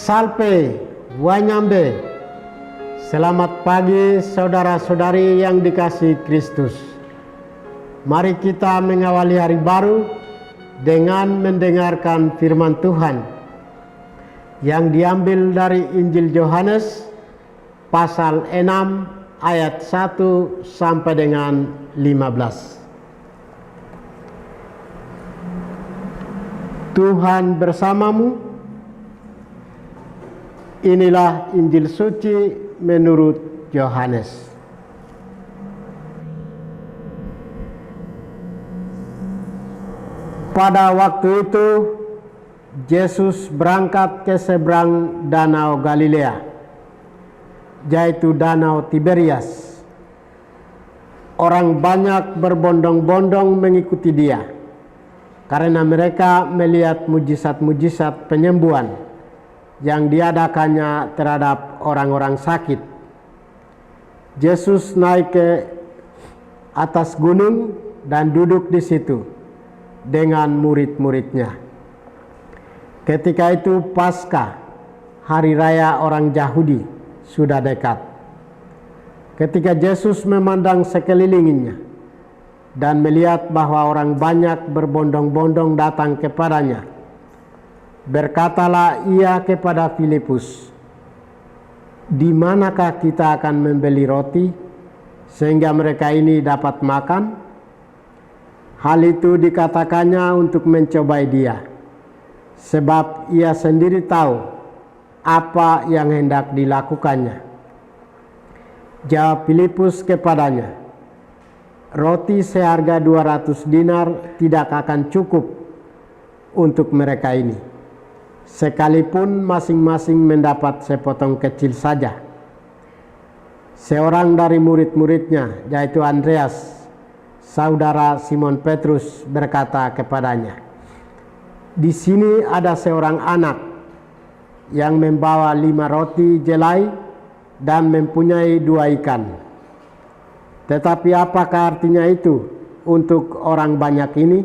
Salpe Wanyambe. Selamat pagi saudara-saudari yang dikasihi Kristus. Mari kita mengawali hari baru dengan mendengarkan firman Tuhan yang diambil dari Injil Yohanes pasal 6 ayat 1 sampai dengan 15. Tuhan bersamamu. Inilah Injil suci menurut Yohanes. Pada waktu itu Yesus berangkat ke seberang danau Galilea, yaitu danau Tiberias. Orang banyak berbondong-bondong mengikuti dia, karena mereka melihat mujizat-mujizat penyembuhan yang diadakannya terhadap orang-orang sakit. Yesus naik ke atas gunung dan duduk di situ dengan murid-muridnya. Ketika itu Paskah, hari raya orang Yahudi, sudah dekat. Ketika Yesus memandang sekelilingnya dan melihat bahwa orang banyak berbondong-bondong datang kepadanya, berkatalah ia kepada Filipus, "Di manakah kita akan membeli roti sehingga mereka ini dapat makan?" Hal itu dikatakannya untuk mencobai dia, sebab ia sendiri tahu apa yang hendak dilakukannya. Jawab Filipus kepadanya, "Roti seharga 200 dinar tidak akan cukup untuk mereka ini, sekalipun masing-masing mendapat sepotong kecil saja." Seorang dari murid-muridnya, yaitu Andreas, saudara Simon Petrus, berkata kepadanya, "Di sini ada seorang anak yang membawa 5 roti jelai dan mempunyai 2 ikan. Tetapi apakah artinya itu untuk orang banyak ini?"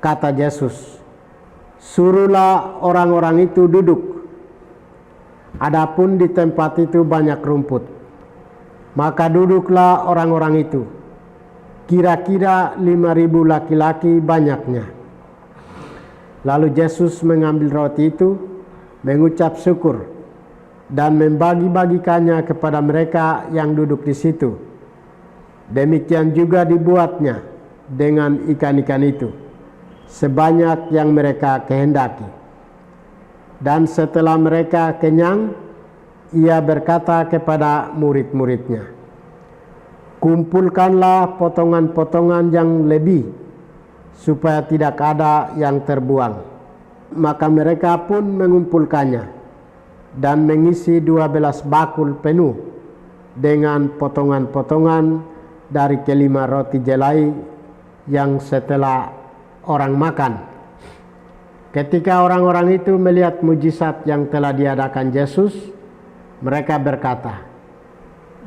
Kata Yesus, "Suruhlah orang-orang itu duduk. Adapun di tempat itu banyak rumput." Maka duduklah orang-orang itu, kira-kira 5.000 laki-laki banyaknya. Lalu Yesus mengambil roti itu, mengucap syukur, dan membagi-bagikannya kepada mereka yang duduk di situ. Demikian juga dibuatnya dengan ikan-ikan itu, sebanyak yang mereka kehendaki. Dan setelah mereka kenyang, ia berkata kepada murid-muridnya, "Kumpulkanlah potongan-potongan yang lebih, supaya tidak ada yang terbuang." Maka mereka pun mengumpulkannya dan mengisi 12 bakul penuh dengan potongan-potongan dari kelima roti jelai yang setelah orang makan. Ketika orang-orang itu melihat mujizat yang telah diadakan Yesus, mereka berkata,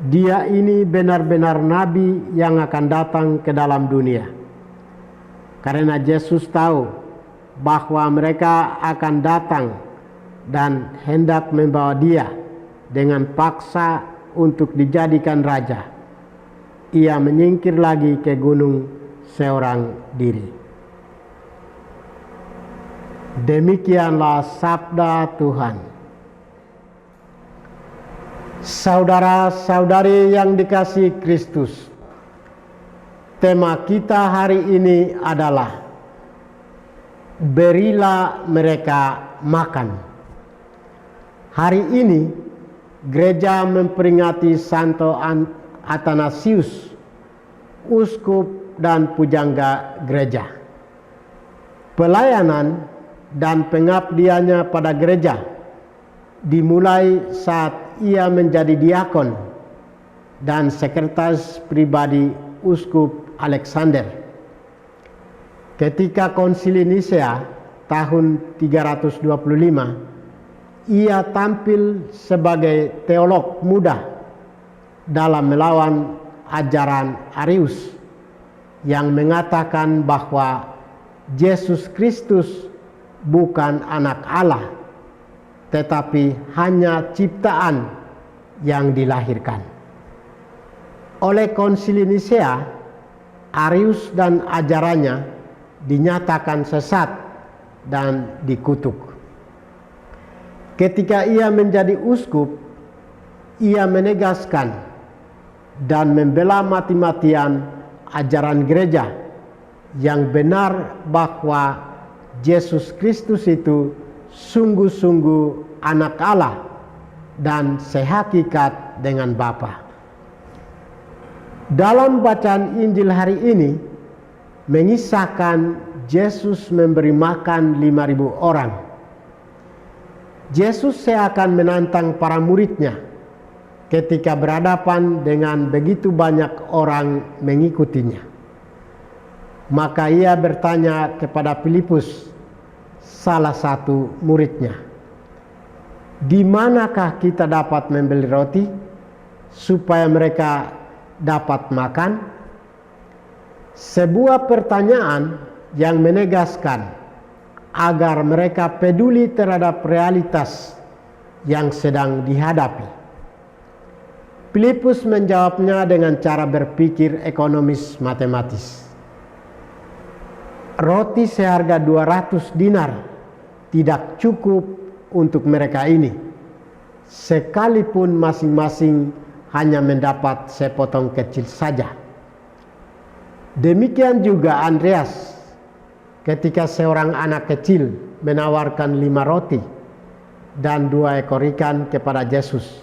"Dia ini benar-benar nabi yang akan datang ke dalam dunia." Karena Yesus tahu bahwa mereka akan datang dan hendak membawa dia dengan paksa untuk dijadikan raja, ia menyingkir lagi ke gunung seorang diri. Demikianlah sabda Tuhan. Saudara-saudari yang dikasihi Kristus, tema kita hari ini adalah berilah mereka makan. Hari ini gereja memperingati Santo Athanasius, uskup dan pujangga gereja. Pelayanan dan pengabdiannya pada gereja dimulai saat ia menjadi diakon dan sekretaris pribadi Uskup Alexander. Ketika Konsili Nisea tahun 325, ia tampil sebagai teolog muda dalam melawan ajaran Arius yang mengatakan bahwa Yesus Kristus bukan anak Allah, tetapi hanya ciptaan yang dilahirkan. Oleh Konsili Nisea, Arius dan ajarannya dinyatakan sesat dan dikutuk. Ketika ia menjadi uskup, ia menegaskan dan membela mati-matian ajaran gereja yang benar bahwa Yesus Kristus itu sungguh-sungguh anak Allah dan sehakikat dengan Bapa. Dalam bacaan Injil hari ini mengisahkan Yesus memberi makan 5.000 orang. Yesus seakan menantang para muridnya ketika berhadapan dengan begitu banyak orang mengikutinya. Maka ia bertanya kepada Filipus, salah satu muridnya, "Di manakah kita dapat membeli roti supaya mereka dapat makan?" Sebuah pertanyaan yang menegaskan agar mereka peduli terhadap realitas yang sedang dihadapi. Filipus menjawabnya dengan cara berpikir ekonomis matematis. Roti seharga 200 dinar tidak cukup untuk mereka ini, sekalipun masing-masing hanya mendapat sepotong kecil saja. Demikian juga Andreas ketika seorang anak kecil menawarkan 5 roti dan 2 ekor ikan kepada Yesus.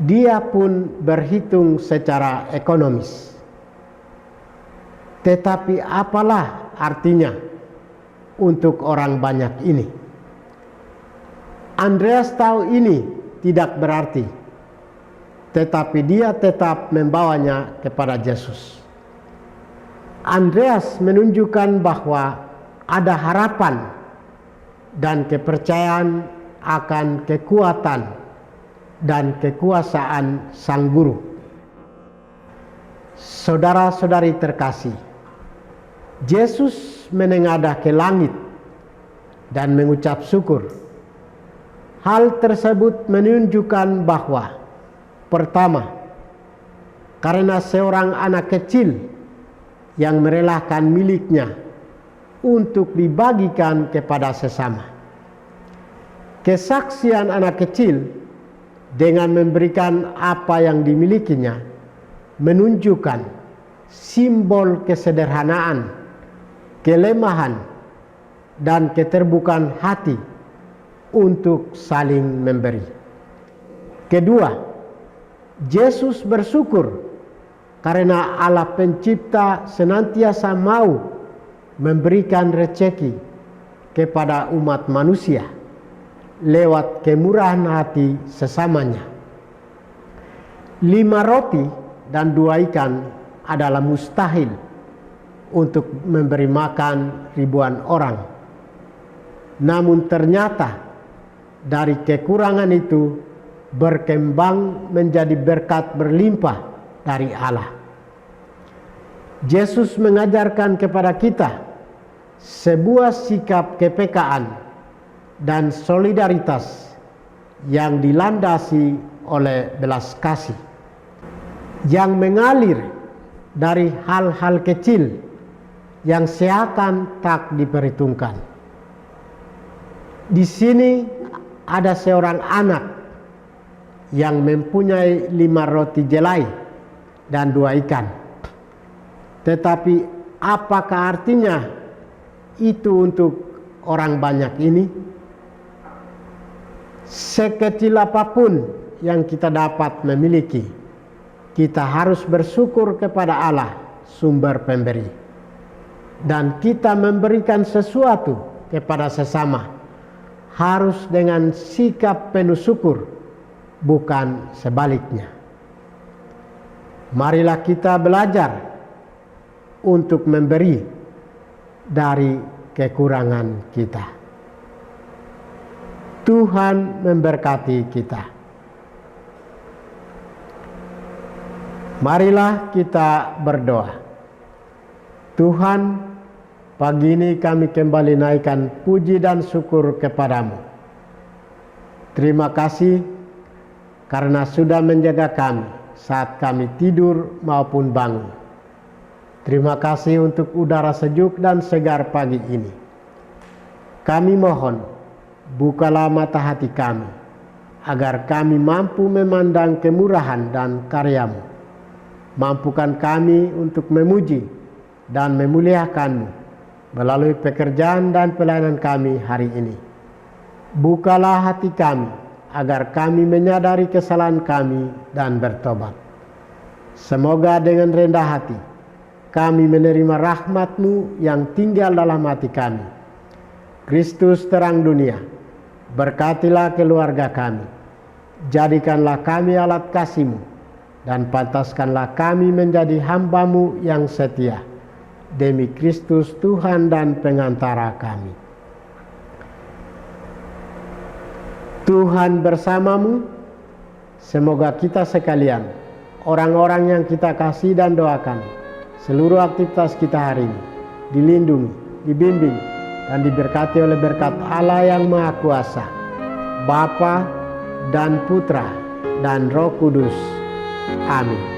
Dia pun berhitung secara ekonomis. Tetapi apalah artinya untuk orang banyak ini? Andreas tahu ini tidak berarti, tetapi dia tetap membawanya kepada Yesus. Andreas menunjukkan bahwa ada harapan dan kepercayaan akan kekuatan dan kekuasaan Sang Guru. Saudara-saudari terkasih, Yesus menengadah ke langit dan mengucap syukur. Hal tersebut menunjukkan bahwa pertama, karena seorang anak kecil yang merelakan miliknya untuk dibagikan kepada sesama. Kesaksian anak kecil dengan memberikan apa yang dimilikinya menunjukkan simbol kesederhanaan, kelemahan, dan keterbukaan hati untuk saling memberi. Kedua, Yesus bersyukur karena Allah Pencipta senantiasa mau memberikan rezeki kepada umat manusia lewat kemurahan hati sesamanya. 5 roti dan 2 ikan adalah mustahil untuk memberi makan ribuan orang. Namun ternyata dari kekurangan itu berkembang menjadi berkat berlimpah dari Allah. Yesus mengajarkan kepada kita sebuah sikap kepekaan dan solidaritas yang dilandasi oleh belas kasih, yang mengalir dari hal-hal kecil yang seakan tak diperhitungkan. Di sini ada seorang anak yang mempunyai 5 roti jelai dan 2 ikan. Tetapi apakah artinya itu untuk orang banyak ini? Sekecil apapun yang kita dapat memiliki, kita harus bersyukur kepada Allah, sumber pemberi. Dan kita memberikan sesuatu kepada sesama harus dengan sikap penuh syukur, bukan sebaliknya. Marilah kita belajar untuk memberi dari kekurangan kita. Tuhan memberkati kita. Marilah kita berdoa. Tuhan, pagi ini kami kembali naikkan puji dan syukur kepadamu. Terima kasih karena sudah menjaga kami saat kami tidur maupun bangun. Terima kasih untuk udara sejuk dan segar pagi ini. Kami mohon, bukalah mata hati kami, agar kami mampu memandang kemurahan dan karya-Mu. Mampukan kami untuk memuji dan memuliakan-Mu melalui pekerjaan dan pelayanan kami hari ini. Bukalah hati kami, agar kami menyadari kesalahan kami dan bertobat. Semoga dengan rendah hati, kami menerima rahmat-Mu yang tinggal dalam hati kami. Kristus terang dunia, berkatilah keluarga kami. Jadikanlah kami alat kasih-Mu, dan pantaskanlah kami menjadi hamba-Mu yang setia. Demi Kristus Tuhan dan pengantara kami. Tuhan bersamamu, semoga kita sekalian, orang-orang yang kita kasih dan doakan, seluruh aktivitas kita hari ini dilindungi, dibimbing, dan diberkati oleh berkat Allah yang Maha Kuasa, Bapa dan Putra dan Roh Kudus. Amin.